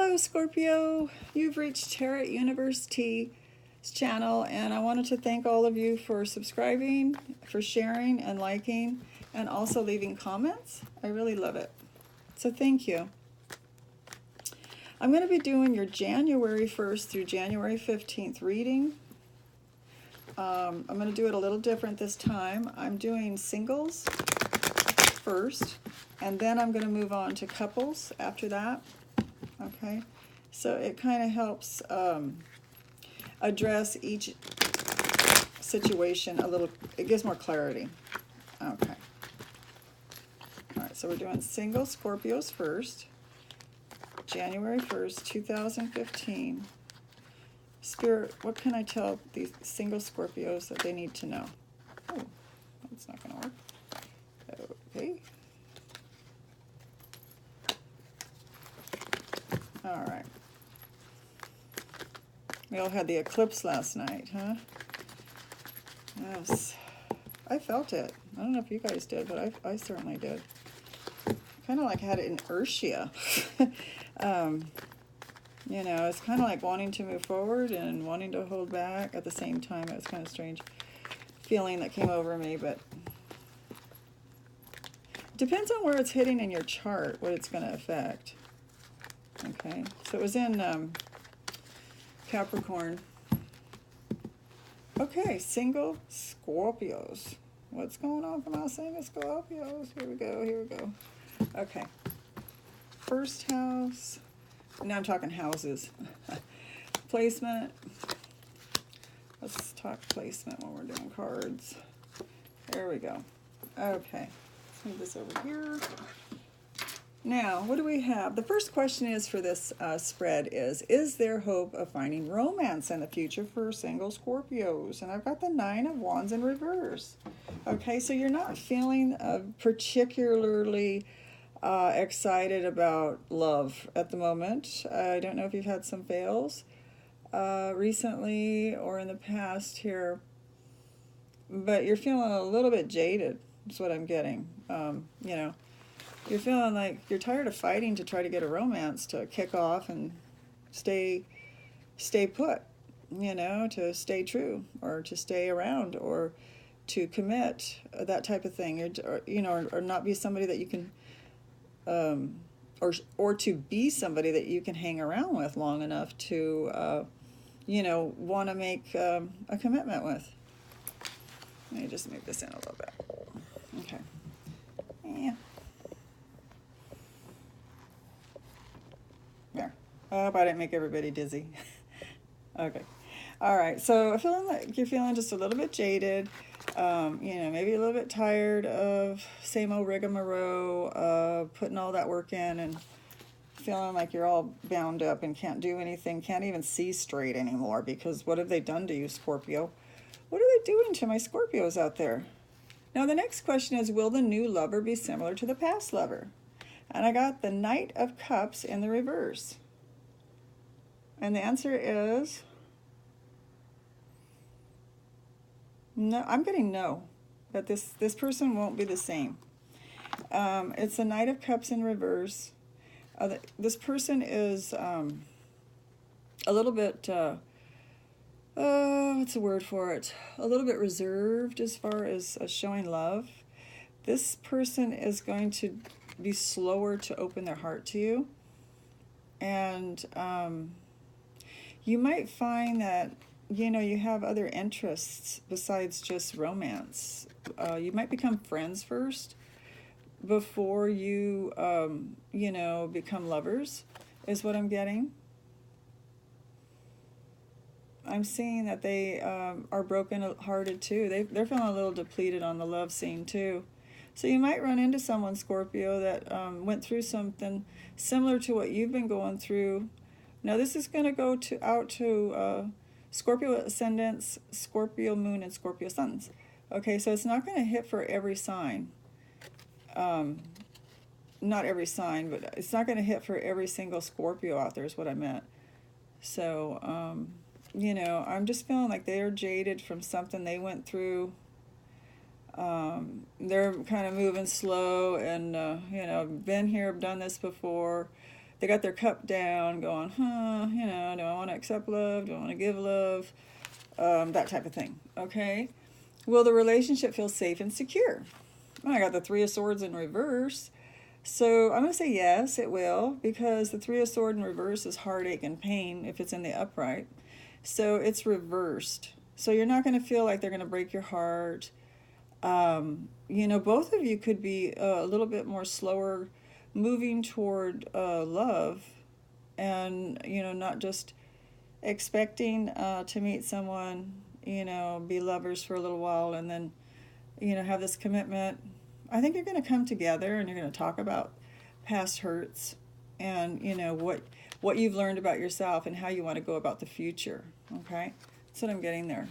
Hello, Scorpio. You've reached Tarot University's channel, and I wanted to thank all of you for subscribing, for sharing and liking, and also leaving comments. I really love it. So thank you. I'm going to be doing your January 1st through January 15th reading. I'm going to do it a little different this time. I'm doing singles first, and then I'm going to move on to couples after that. Okay, so it kind of helps address each situation a little. It gives more clarity. Okay. All right, so we're doing single Scorpios first. January 1st, 2015. Spirit, what can I tell these single Scorpios that they need to know? Oh, that's not going to work. Okay. All right. We all had the eclipse last night, huh? Yes. I felt it. I don't know if you guys did, but I certainly did. Kind of like had inertia. You know, it's kind of like wanting to move forward and wanting to hold back at the same time. It was kind of strange feeling that came over me, but depends on where it's hitting in your chart, what it's going to affect. Okay, so it was in Capricorn. Okay, single Scorpios. What's going on for my single Scorpios? Here we go, here we go. Okay, first house. Now I'm talking houses. Placement. Let's talk placement when we're doing cards. There we go. Okay, let's move this over here. Now, what do we have? The first question is for this spread is there hope of finding romance in the future for single Scorpios? And I've got the 9 of Wands in reverse. Okay, so you're not feeling particularly excited about love at the moment. I don't know if you've had some fails recently or in the past here, but you're feeling a little bit jaded, is what I'm getting. You know, you're feeling like you're tired of fighting to try to get a romance to kick off and stay put, you know, to stay true or to stay around or to commit, that type of thing, or you know, or not be somebody that you can, or to be somebody that you can hang around with long enough to, you know, want to make a commitment with. Let me just move this in a little bit. Okay. Yeah. There. I hope I didn't make everybody dizzy. Okay. All right. So I'm feeling like you're feeling just a little bit jaded. You know, maybe a little bit tired of same old rigmarole, putting all that work in and feeling like you're all bound up and can't do anything, can't even see straight anymore because what have they done to you, Scorpio? What are they doing to my Scorpios out there? Now, the next question is, will the new lover be similar to the past lover? And I got the Knight of Cups in the reverse. And the answer is no. I'm getting no, that this person won't be the same. It's the Knight of Cups in reverse. This person is a little bit, what's the word for it? A little bit reserved as far as showing love. This person is going to be slower to open their heart to you. And you might find that, you know, you have other interests besides just romance. You might become friends first before you, you know, become lovers, is what I'm getting. I'm seeing that they are broken-hearted too. They're feeling a little depleted on the love scene too. So you might run into someone, Scorpio, that went through something similar to what you've been going through. Now this is going to go out to Scorpio ascendants, Scorpio moon, and Scorpio suns. Okay, so it's not going to hit for every sign. Not every sign, but it's not going to hit for every single Scorpio out there is what I meant. So, you know, I'm just feeling like they're jaded from something they went through. They're kind of moving slow and, you know, been here, done this before. they got their cup down, going, you know, do I want to accept love? Do I want to give love? That type of thing, okay? Will the relationship feel safe and secure? Well, I got the Three of Swords in reverse. So I'm going to say yes, it will, because the Three of Swords in reverse is heartache and pain if it's in the upright. So it's reversed. So you're not going to feel like they're going to break your heart. You know, both of you could be a little bit more slower moving toward love, and, you know, not just expecting to meet someone, you know, be lovers for a little while and then, you know, have this commitment. I think you're going to come together and you're going to talk about past hurts and, you know, what you've learned about yourself and how you want to go about the future, okay? That's what I'm getting there.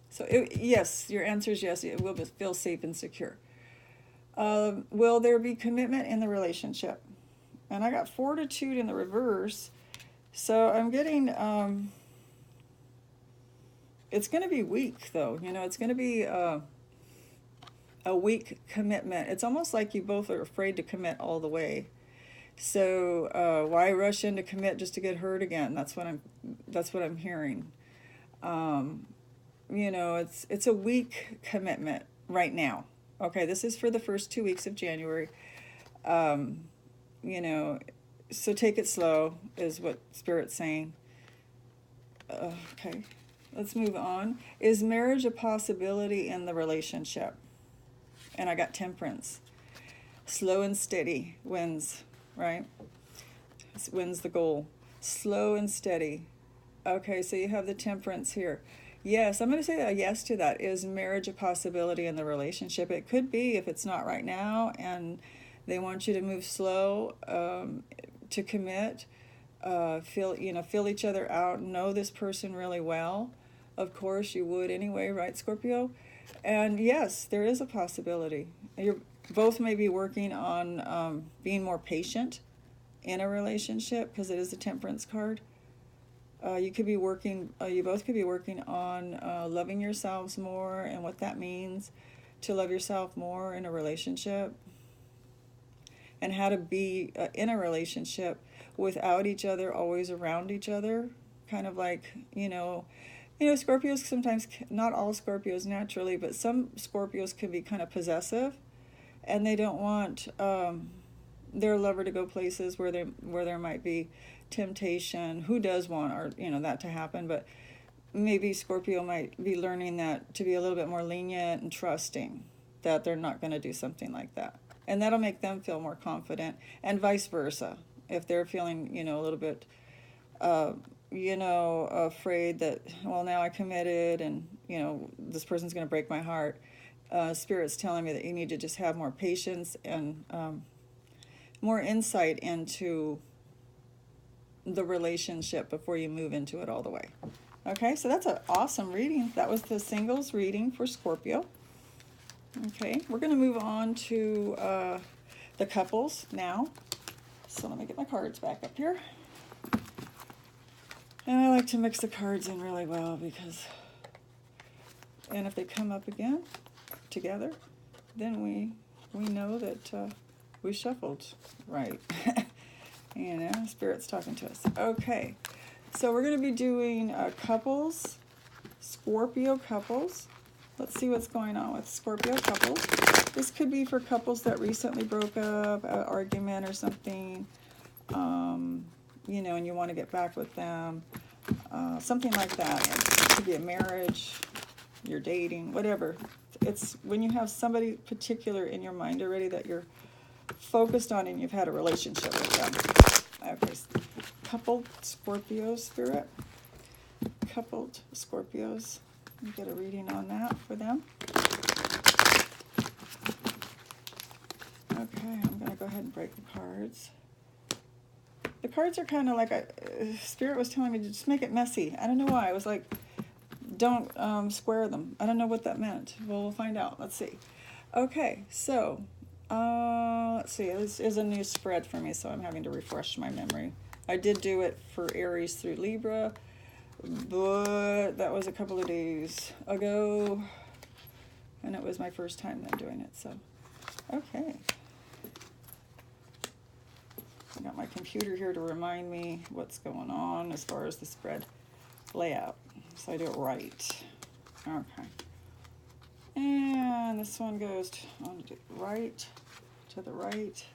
So, yes, your answer is yes, it will feel safe and secure. Will there be commitment in the relationship? And I got fortitude in the reverse. So I'm getting, it's going to be weak, though. You know, it's going to be a weak commitment. It's almost like you both are afraid to commit all the way. So why rush in to commit just to get hurt again? That's what I'm hearing. You know, it's a weak commitment right now. Okay, this is for the first 2 weeks of January. You know, so take it slow is what Spirit's saying. Okay, let's move on. Is marriage a possibility in the relationship? And I got Temperance. Slow and steady wins, right? Wins the goal. Slow and steady. Okay, so you have the Temperance here. Yes, I'm going to say a yes to that. Is marriage a possibility in the relationship? It could be if it's not right now and they want you to move slow, to commit, feel each other out, know this person really well. Of course, you would anyway, right, Scorpio? And yes, there is a possibility. You're both may be working on being more patient in a relationship because it is a Temperance card. You both could be working on loving yourselves more and what that means to love yourself more in a relationship, and how to be in a relationship without each other, always around each other. Kind of like, you know, Scorpios sometimes, not all Scorpios naturally, but some Scorpios can be kind of possessive, and they don't want their lover to go places where there might be temptation. Who does want that to happen? But maybe Scorpio might be learning that to be a little bit more lenient and trusting that they're not going to do something like that, and that'll make them feel more confident, and vice versa. If they're feeling a little bit afraid that, well, now I committed and this person's going to break my heart, Spirit's telling me that you need to just have more patience and more insight into the relationship before you move into it all the way. Okay, so that's an awesome reading. That was the singles reading for Scorpio. Okay, we're going to move on to the couples now. So let me get my cards back up here. And I like to mix the cards in really well and if they come up again together, then we know that we shuffled right. Spirit's talking to us. Okay, so we're going to be doing couples, Scorpio couples. Let's see what's going on with Scorpio couples. This could be for couples that recently broke up, an argument or something, and you want to get back with them, something like that. It could be a marriage, you're dating, whatever. It's when you have somebody particular in your mind already that you're focused on and you've had a relationship with them. Okay, coupled Scorpios, Spirit. Coupled Scorpios. Get a reading on that for them. Okay, I'm going to go ahead and break the cards. The cards are kind of like Spirit was telling me to just make it messy. I don't know why. I was like, don't square them. I don't know what that meant. Well, we'll find out. Let's see. Okay, so let's see. This is a new spread for me, so I'm having to refresh my memory. I did do it for Aries through Libra, but that was a couple of days ago, and it was my first time then doing it, so okay. I got my computer here to remind me what's going on as far as the spread layout, so I do it right. Okay. And this one goes on to the right, to the right.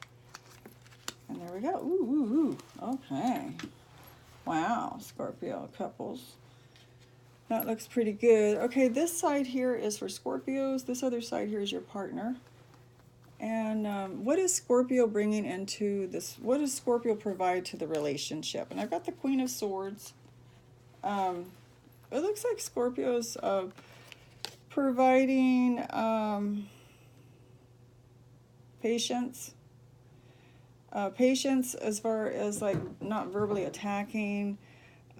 And there we go. Ooh, ooh, ooh. Okay. Wow, Scorpio couples. That looks pretty good. Okay, this side here is for Scorpios. This other side here is your partner. And what is Scorpio bringing into this? What does Scorpio provide to the relationship? And I've got the Queen of Swords. It looks like Scorpio's providing patience. Patience as far as like not verbally attacking.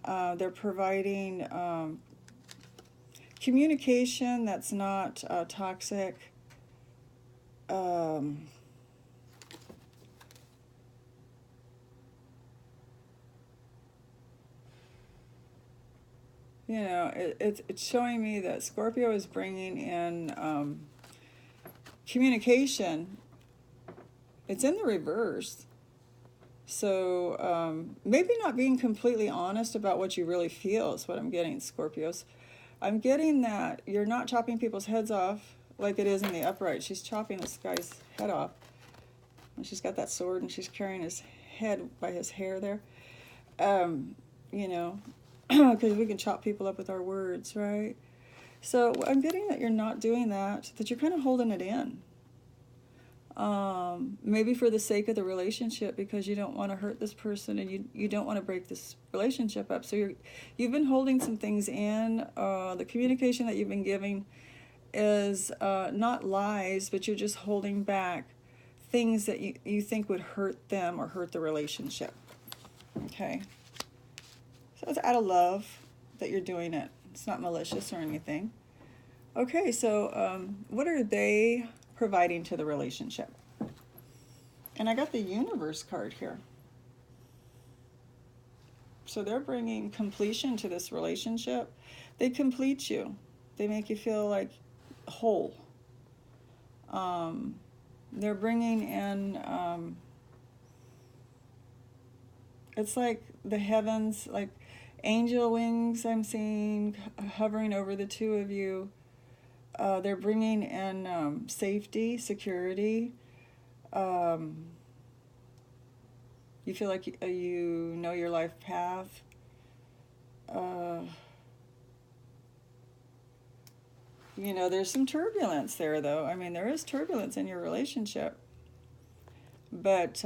They're providing communication that's not toxic. You know, it's showing me that Scorpio is bringing in communication. It's in the reverse. So maybe not being completely honest about what you really feel is what I'm getting, Scorpios. I'm getting that you're not chopping people's heads off like it is in the upright. She's chopping this guy's head off. And she's got that sword and she's carrying his head by his hair there. You know, because we can chop people up with our words, right? So I'm getting that you're not doing that, that you're kind of holding it in. Maybe for the sake of the relationship, because you don't want to hurt this person and you don't want to break this relationship up. So you've been holding some things in. The communication that you've been giving is not lies, but you're just holding back things that you think would hurt them or hurt the relationship. Okay? So it's out of love that you're doing it. It's not malicious or anything. Okay, so what are they providing to the relationship? And I got the Universe card here. So they're bringing completion to this relationship. They complete you. They make you feel like whole. They're bringing in, it's like the heavens, like angel wings I'm seeing hovering over the two of you. They're bringing in safety, security. You feel like you know your life path. You know, there's some turbulence there, though. I mean, there is turbulence in your relationship. But,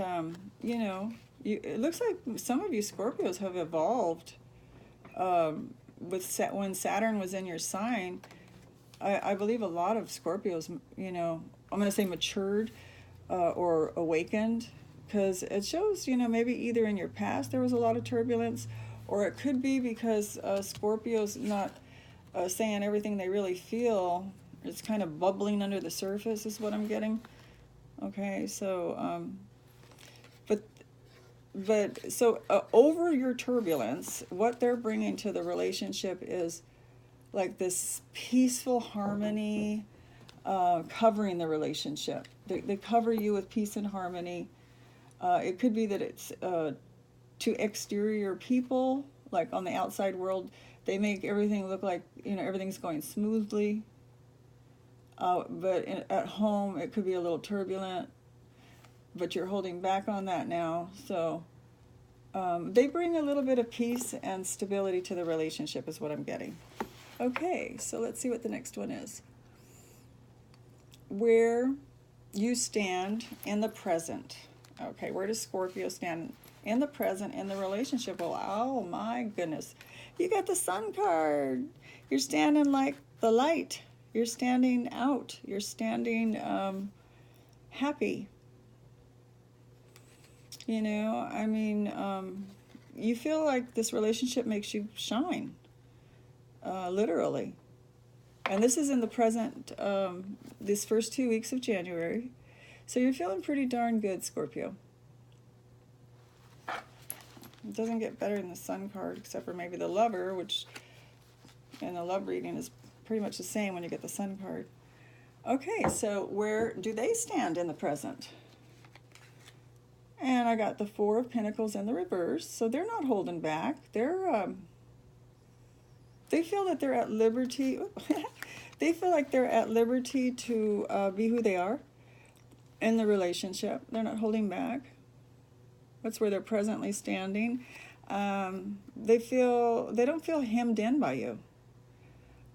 you know, it looks like some of you Scorpios have evolved when Saturn was in your sign. I believe a lot of Scorpios, you know, I'm going to say matured or awakened, because it shows, you know, maybe either in your past there was a lot of turbulence, or it could be because Scorpios not saying everything they really feel. It's kind of bubbling under the surface is what I'm getting. Okay, so, so over your turbulence, what they're bringing to the relationship is like this peaceful harmony, covering the relationship. They cover you with peace and harmony. It could be that it's to exterior people, like on the outside world, they make everything look like, you know, everything's going smoothly. But at home, it could be a little turbulent, but you're holding back on that now. So they bring a little bit of peace and stability to the relationship is what I'm getting. Okay, so let's see what the next one is. Where you stand in the present. Okay, where does Scorpio stand in the present in the relationship? Well, oh my goodness. You got the Sun card. You're standing like the light. You're standing out. You're standing happy. You know, I mean, you feel like this relationship makes you shine, literally. And this is in the present, these first 2 weeks of January. So you're feeling pretty darn good, Scorpio. It doesn't get better than the Sun card, except for maybe the Lover, which in the love reading is pretty much the same when you get the Sun card. Okay, so where do they stand in the present? And I got the Four of Pentacles in the reverse. So they're not holding back. They feel that they're at liberty. They feel like they're at liberty to be who they are in the relationship. They're not holding back. That's where they're presently standing. They don't feel hemmed in by you.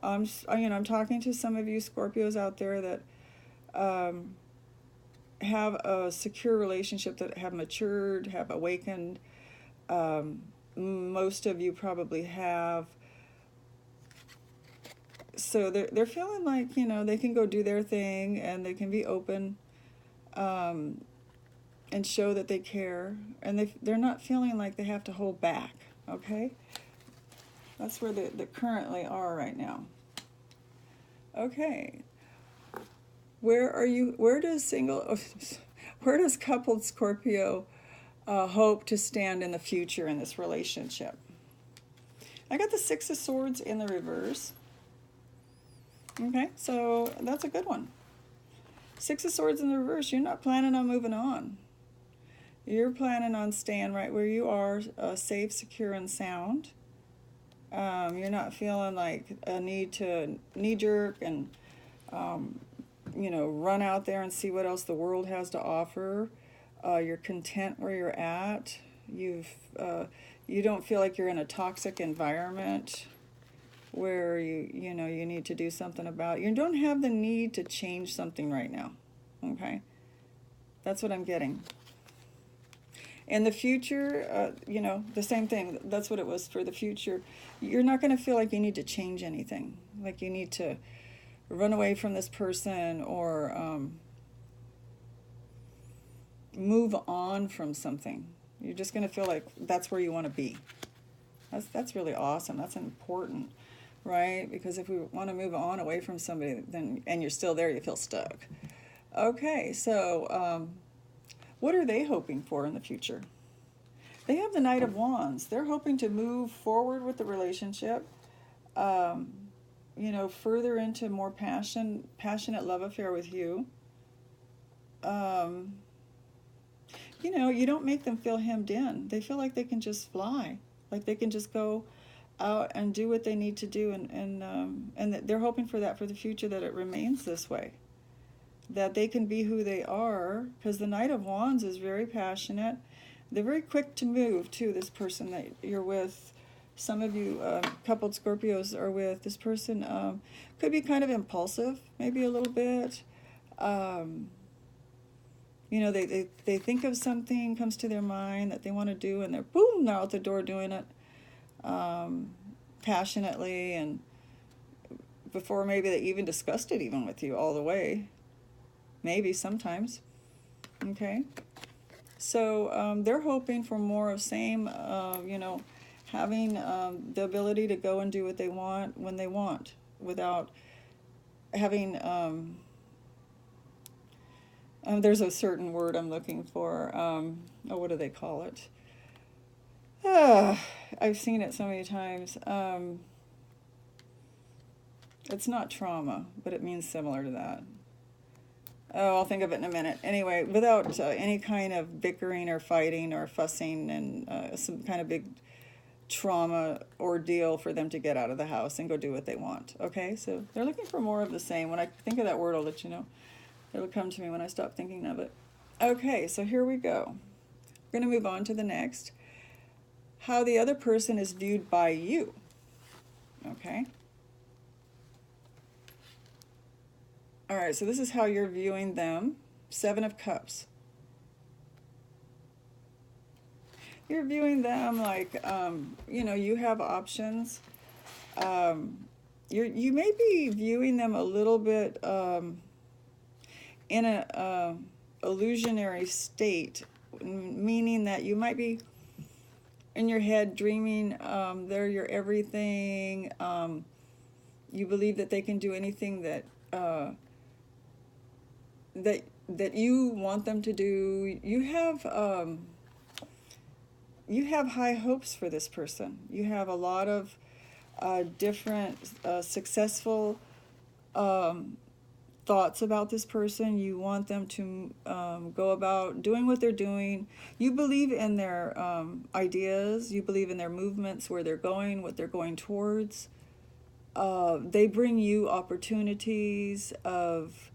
I'm talking to some of you Scorpios out there that have a secure relationship, that have matured, have awakened. Most of you probably have. So they're feeling like, they can go do their thing and they can be open and show that they care. And they're not feeling like they have to hold back, okay? That's where they currently are right now. Okay. Where does coupled Scorpio hope to stand in the future in this relationship? I got the Six of Swords in the reverse. Okay, so that's a good one. Six of Swords in the reverse, you're not planning on moving on. You're planning on staying right where you are, safe, secure, and sound. You're not feeling like a need to knee-jerk and, run out there and see what else the world has to offer. You're content where you're at. You don't feel like you're in a toxic environment where you need to do something about it. You don't have the need to change something right now. Okay? That's what I'm getting. In the future, the same thing. That's what it was for the future. You're not going to feel like you need to change anything. Like you need to run away from this person or move on from something. You're just going to feel like that's where you want to be. That's really awesome. That's important, right? Because if we want to move on away from somebody, and you're still there, you feel stuck. Okay, so what are they hoping for in the future? They have the Knight of Wands. They're hoping to move forward with the relationship, further into more passionate love affair with you. You don't make them feel hemmed in. They feel like they can just fly, like they can just go out and do what they need to do, and they're hoping for that for the future, that it remains this way, that they can be who they are, because the Knight of Wands is very passionate. They're very quick to move, too, this person that you're with. Some of you coupled Scorpios are with. This person could be kind of impulsive, maybe a little bit. They think of something, comes to their mind that they want to do, and they're out the door doing it passionately, and before maybe they even discussed it even with you all the way. Maybe sometimes. Okay. So they're hoping for more of same, having the ability to go and do what they want when they want, without having, there's a certain word I'm looking for. What do they call it? I've seen it so many times. It's not trauma, but it means similar to that. Oh, I'll think of it in a minute. Anyway, without any kind of bickering or fighting or fussing and some kind of big trauma ordeal for them to get out of the house and go do what they want. Okay, so they're looking for more of the same. When I think of that word, I'll let you know. It'll come to me when I stop thinking of it. Okay, so here we go. We're going to move on to the next. How the other person is viewed by you. Okay. All right, so this is how you're viewing them. Seven of Cups. You're viewing them like, you have options. You may be viewing them a little bit in a illusionary state, meaning that you might be in your head dreaming they're your everything. You believe that they can do anything that you want them to do. You have high hopes for this person. You have a lot of different successful thoughts about this person. You want them to go about doing what they're doing. You believe in their ideas. You believe in their movements, where they're going, what they're going towards. They bring you opportunities of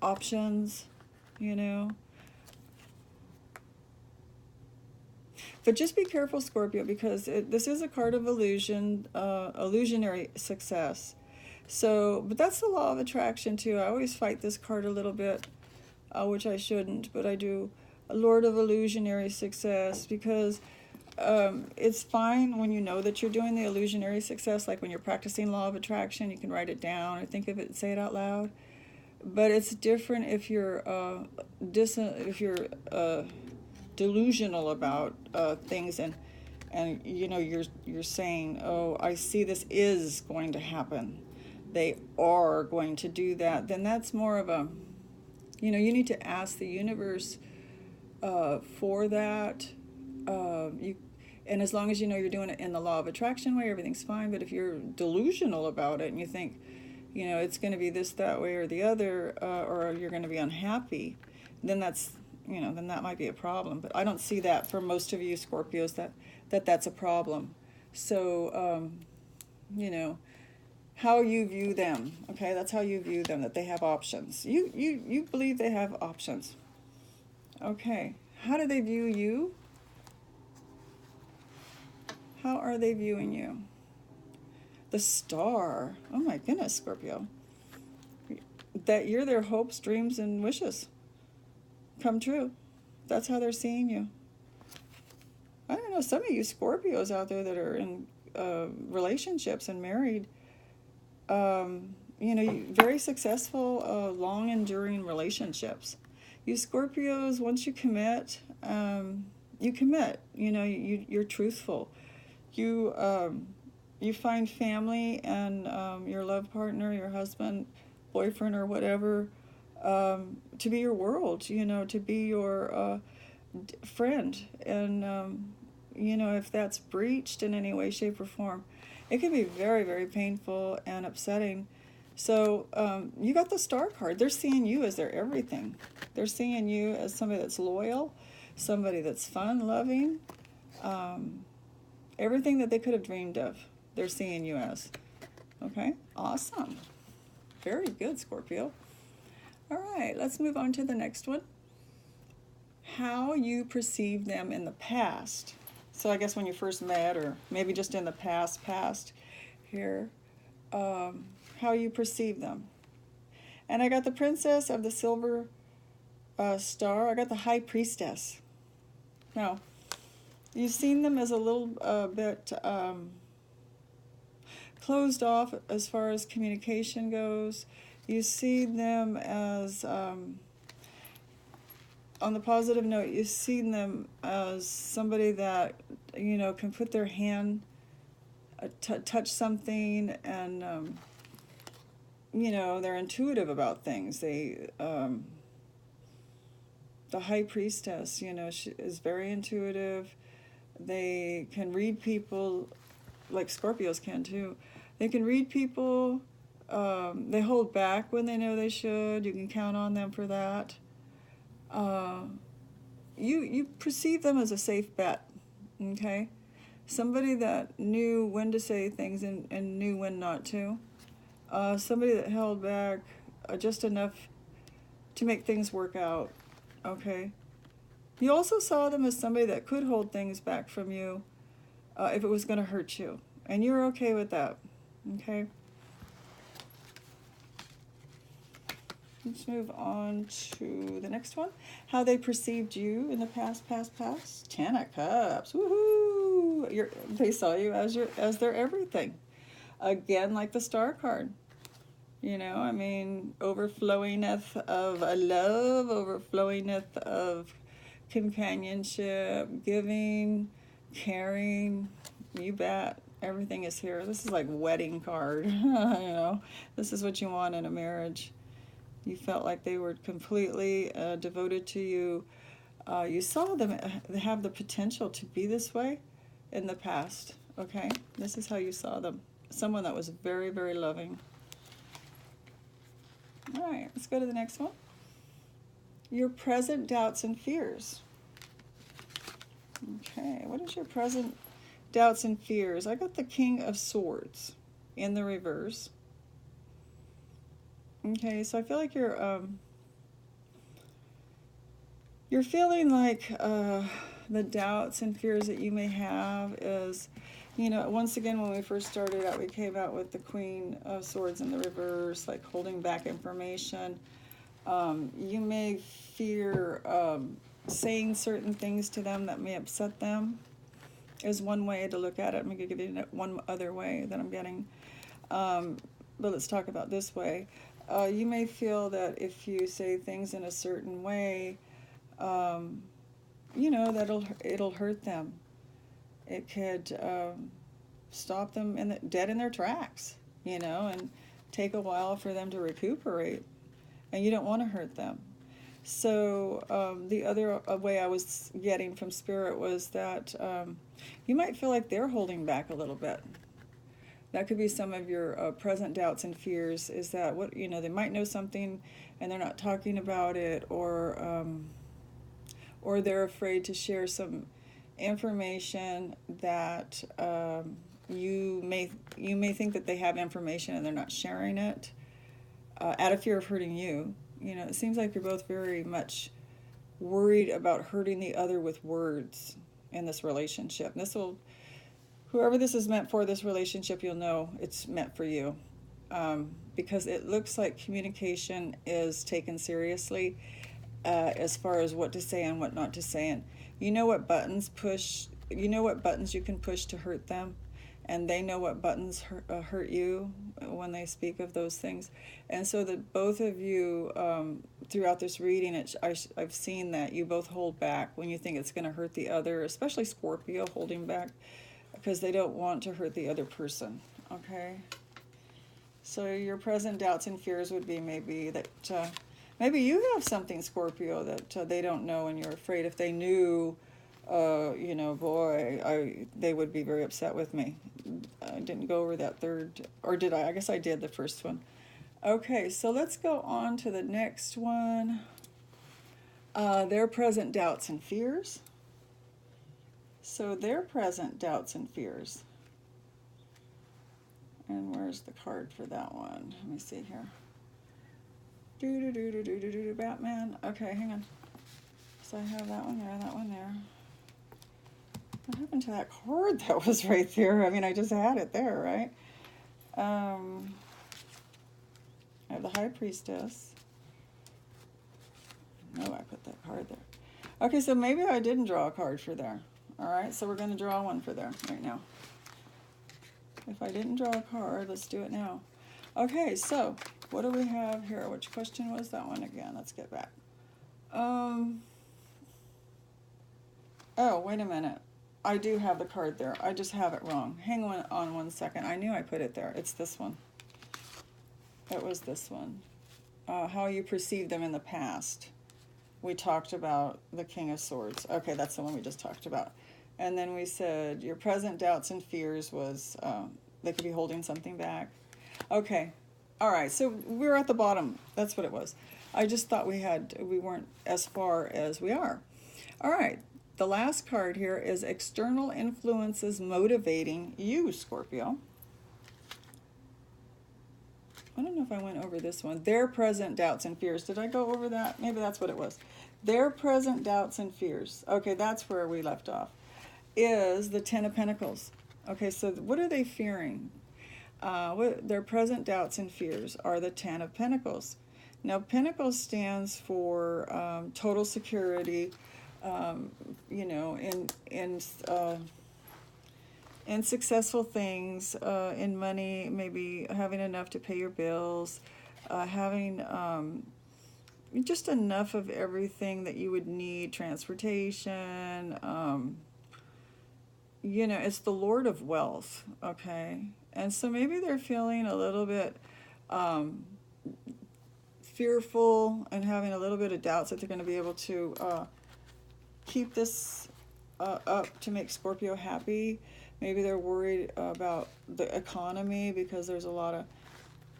options, you know. But just be careful, Scorpio, because this is a card of illusion, illusionary success. So, but that's the law of attraction too. I always fight this card a little bit, which I shouldn't, but I do. A Lord of illusionary success, because it's fine when you know that you're doing the illusionary success, like when you're practicing law of attraction, you can write it down or think of it and say it out loud. But it's different if you're delusional about things, and you know, you're saying, oh, I see this is going to happen, they are going to do that. Then that's more of a, you know, you need to ask the universe for that. And as long as you know you're doing it in the law of attraction way, everything's fine. But if you're delusional about it and you think, you know, it's going to be this, that way, or the other, or you're going to be unhappy, then that's, you know, then that might be a problem. But I don't see that for most of you Scorpios, that's a problem. So, you know, how you view them, okay, that's how you view them, that they have options. You believe they have options. Okay, how do they view you? How are they viewing you? The Star. Oh my goodness, Scorpio. That you're their hopes, dreams, and wishes come true. That's how they're seeing you. I don't know, some of you Scorpios out there that are in relationships and married, you know, very successful, long enduring relationships. You Scorpios, once you commit, you know, you're truthful. You find family and your love partner, your husband, boyfriend, or whatever, to be your world, you know, to be your friend. And, you know, if that's breached in any way, shape, or form, it can be very, very painful and upsetting. So you got the Star card. They're seeing you as their everything. They're seeing you as somebody that's loyal, somebody that's fun, loving, everything that they could have dreamed of, they're seeing you as. Okay, awesome. Very good, Scorpio. All right, let's move on to the next one. How you perceive them in the past. So I guess when you first met, or maybe just in the past here, how you perceive them. And I got the Princess of the Silver Star. I got the High Priestess. Now, you've seen them as a little bit closed off as far as communication goes. You see them as, on the positive note, you see them as somebody that, you know, can put their hand, touch something, and, you know, they're intuitive about things. They, the High Priestess, you know, she is very intuitive. They can read people, like Scorpios can too. They can read people. They hold back when they know they should. You can count on them for that. You perceive them as a safe bet, okay? Somebody that knew when to say things and knew when not to. Somebody that held back just enough to make things work out, okay? You also saw them as somebody that could hold things back from you if it was going to hurt you. And you're okay with that, okay? Let's move on to the next one. How they perceived you in the past. 10 of Cups. Woohoo! They saw you as their everything. Again, like the Star card. You know, I mean, overflowingeth of love, overflowingeth of companionship, giving, caring. You bet. Everything is here. This is like wedding card. You know, this is what you want in a marriage. You felt like they were completely devoted to you. You saw them have the potential to be this way in the past. Okay, this is how you saw them. Someone that was very, very loving. All right, let's go to the next one. Your present doubts and fears. Okay, what is your present doubts and fears? I got the King of Swords in the reverse. Okay, so I feel like you're feeling like the doubts and fears that you may have is, you know, once again, when we first started out, we came out with the Queen of Swords in the reverse, like holding back information. You may fear saying certain things to them that may upset them, is one way to look at it. I'm going to give you one other way that I'm getting. But let's talk about this way. You may feel that if you say things in a certain way, you know, it'll hurt them. It could stop them dead in their tracks, you know, and take a while for them to recuperate. And you don't want to hurt them. So the other way I was getting from Spirit was that you might feel like they're holding back a little bit. That could be some of your present doubts and fears, is that, what, you know, they might know something and they're not talking about it, or they're afraid to share some information that you may think that they have information and they're not sharing it out of fear of hurting you. You know, it seems like you're both very much worried about hurting the other with words in this relationship. Whoever this is meant for, this relationship, you'll know it's meant for you, because it looks like communication is taken seriously as far as what to say and what not to say. And you know what buttons you can push to hurt them, and they know what buttons hurt you when they speak of those things. And so that both of you, throughout this reading, I've seen that you both hold back when you think it's going to hurt the other, especially Scorpio, holding back because they don't want to hurt the other person, okay? So your present doubts and fears would be maybe that maybe you have something, Scorpio, that they don't know, and you're afraid if they knew, you know, boy, they would be very upset with me. I didn't go over that third, or did I? I guess I did the first one. Okay, so let's go on to the next one. Their present doubts and fears. So their present doubts and fears. And where's the card for that one? Let me see here. Batman. Okay, hang on. So I have that one there, that one there. What happened to that card that was right there? I mean, I just had it there, right? I have the High Priestess. No, I put that card there. Okay, so maybe I didn't draw a card for there. All right, so we're going to draw one for there right now. If I didn't draw a card, let's do it now. Okay, so what do we have here? Which question was that one again? Let's get back. Oh, wait a minute. I do have the card there. I just have it wrong. Hang on 1 second. I knew I put it there. It's this one. It was this one. How you perceive them in the past. We talked about the King of Swords. Okay, that's the one we just talked about. And then we said your present doubts and fears was they could be holding something back. Okay. All right, so we're at the bottom. That's what it was. I just thought we weren't as far as we are. All right, the last card here is external influences motivating you, Scorpio. I don't know if I went over this one. Their present doubts and fears. Did I go over that? Maybe that's what it was. Their present doubts and fears. Okay, that's where we left off. Is the Ten of Pentacles. Okay, so what are they fearing? Their present doubts and fears are the Ten of Pentacles. Now, Pentacles stands for total security, you know, in successful things, in money, maybe having enough to pay your bills, having just enough of everything that you would need, transportation, you know, it's the Lord of Wealth, okay? And so maybe they're feeling a little bit fearful and having a little bit of doubts that they're going to be able to keep this up to make Scorpio happy. Maybe they're worried about the economy because there's a lot of,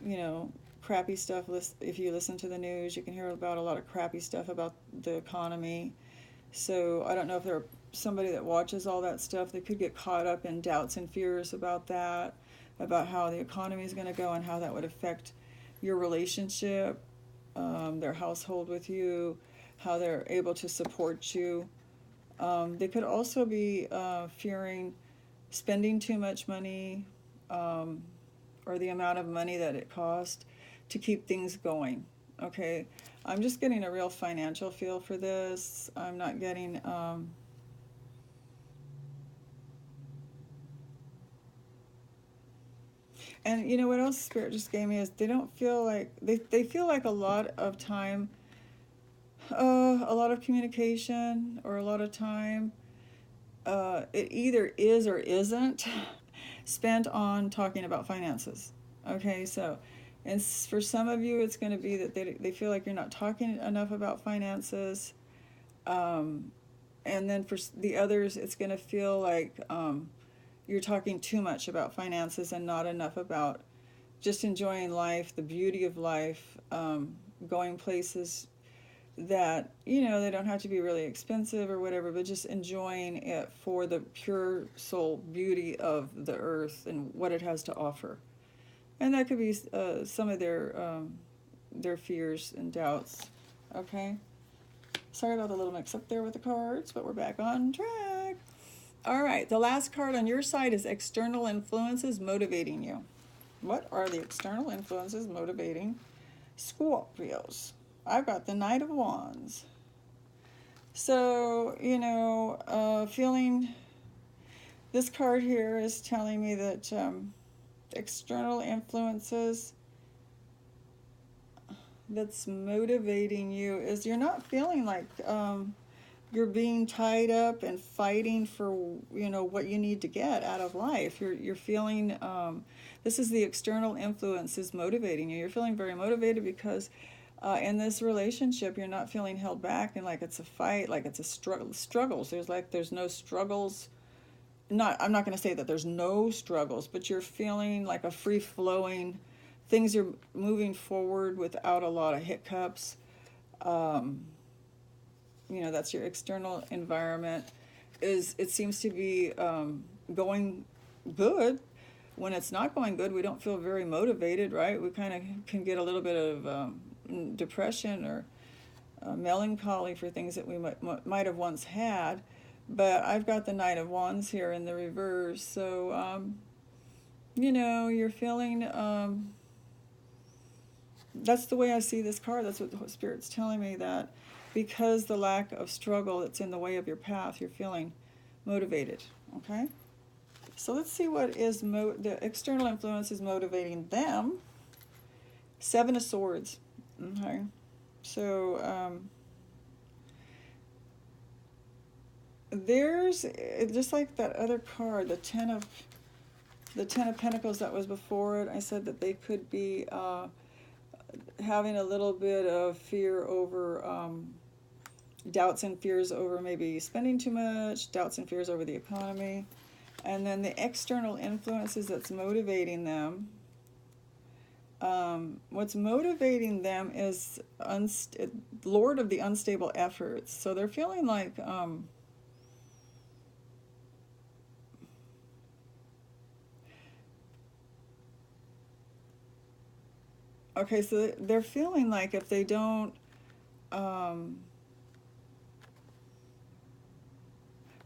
you know, crappy stuff. If you listen to the news, you can hear about a lot of crappy stuff about the economy. So I don't know if they're somebody that watches all that stuff. They could get caught up in doubts and fears about that, about how the economy is going to go and how that would affect your relationship, their household with you, how they're able to support you. They could also be fearing spending too much money, or the amount of money that it costs to keep things going. Okay, I'm just getting a real financial feel for this. I'm not getting and you know what else Spirit just gave me is they don't feel like they feel like a lot of time, a lot of communication, or a lot of time, it either is or isn't spent on talking about finances. Okay, so, and for some of you, it's going to be that they feel like you're not talking enough about finances. And then for the others, it's going to feel like you're talking too much about finances and not enough about just enjoying life, the beauty of life, going places that, you know, they don't have to be really expensive or whatever, but just enjoying it for the pure soul beauty of the earth and what it has to offer. And that could be some of their fears and doubts. Okay? Sorry about the little mix up there with the cards, but we're back on track. All right, the last card on your side is external influences motivating you. What are the external influences motivating Scorpios? I've got the Knight of Wands. So, you know, feeling, this card here is telling me that external influences that's motivating you is you're not feeling like you're being tied up and fighting for, you know, what you need to get out of life. You're feeling, this is the external influences motivating you. You're feeling very motivated because in this relationship, you're not feeling held back and like it's a fight, like it's a struggles. There's no struggles. I'm not going to say that there's no struggles, but you're feeling like a free flowing, things are moving forward without a lot of hiccups. You know, that's your external environment. It seems to be going good. When it's not going good, we don't feel very motivated, right? We kind of can get a little bit of depression or melancholy for things that we might have once had. But I've got the Knight of Wands here in the reverse. So, you know, you're feeling, that's the way I see this card. That's what the Spirit's telling me, that because the lack of struggle that's in the way of your path, you're feeling motivated, okay? So let's see what is the external influence is motivating them. Seven of Swords, okay? So, there's, just like that other card, the Ten of Pentacles that was before it, I said that they could be having a little bit of fear over, doubts and fears over maybe spending too much, doubts and fears over the economy. And then the external influences that's motivating them. What's motivating them is Lord of the unstable efforts. So they're feeling like okay, so they're feeling like if they don't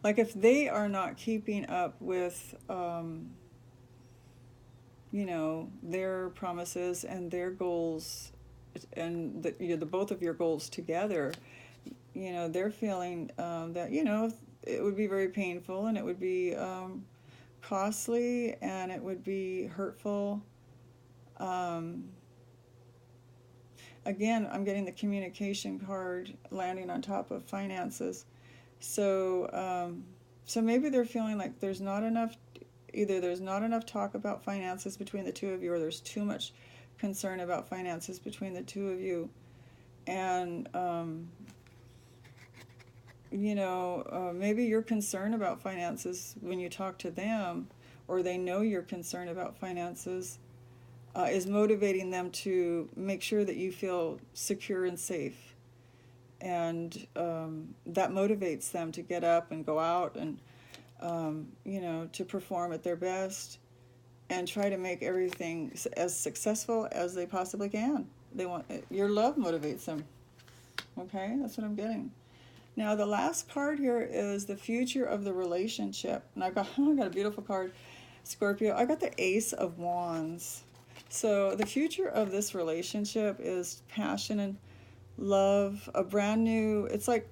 like if they are not keeping up with you know, their promises and their goals, and the both of your goals together, you know, they're feeling that, you know, it would be very painful and it would be costly and it would be hurtful. Again, I'm getting the communication card landing on top of finances. So, so maybe they're feeling like there's not enough, either there's not enough talk about finances between the two of you, or there's too much concern about finances between the two of you. And maybe you're concerned about finances when you talk to them, or they know you're concerned about finances, is motivating them to make sure that you feel secure and safe. And that motivates them to get up and go out and, to perform at their best and try to make everything as successful as they possibly can. Your love motivates them. Okay, that's what I'm getting. Now the last card here is the future of the relationship, and I got a beautiful card, Scorpio. I got the Ace of Wands. So the future of this relationship is passion and love, it's like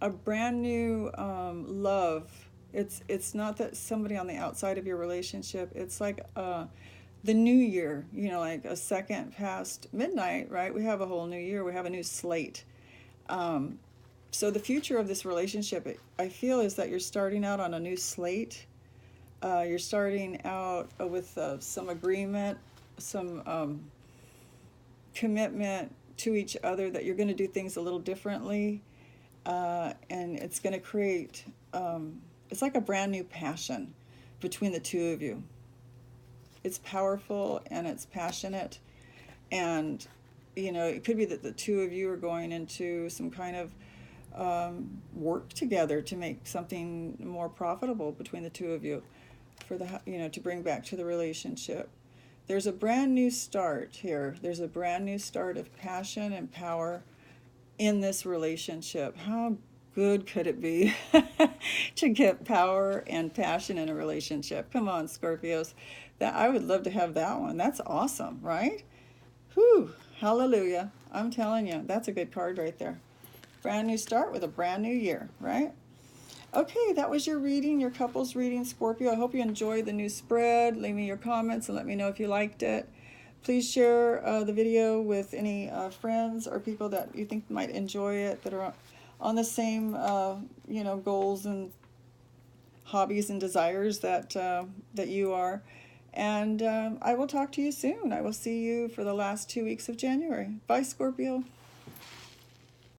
a brand new love. It's not that somebody on the outside of your relationship. It's like the new year, like a second past midnight, right? We have a whole new year. We have a new slate. So the future of this relationship, I feel, is that you're starting out on a new slate. You're starting out with some agreement, some commitment to each other that you're going to do things a little differently. And it's going to create, it's like a brand new passion between the two of you. It's powerful and it's passionate. And, it could be that the two of you are going into some kind of work together to make something more profitable between the two of you for to bring back to the relationship. There's a brand new start here. There's a brand new start of passion and power in this relationship. How good could it be to get power and passion in a relationship? Come on, Scorpios. I would love to have that one. That's awesome, right? Whew, hallelujah. I'm telling you, that's a good card right there. Brand new start with a brand new year, right? Okay, that was your reading, your couples reading, Scorpio. I hope you enjoyed the new spread. Leave me your comments and let me know if you liked it. Please share the video with any friends or people that you think might enjoy it, that are on the same, goals and hobbies and desires that you are. And I will talk to you soon. I will see you for the last 2 weeks of January. Bye, Scorpio.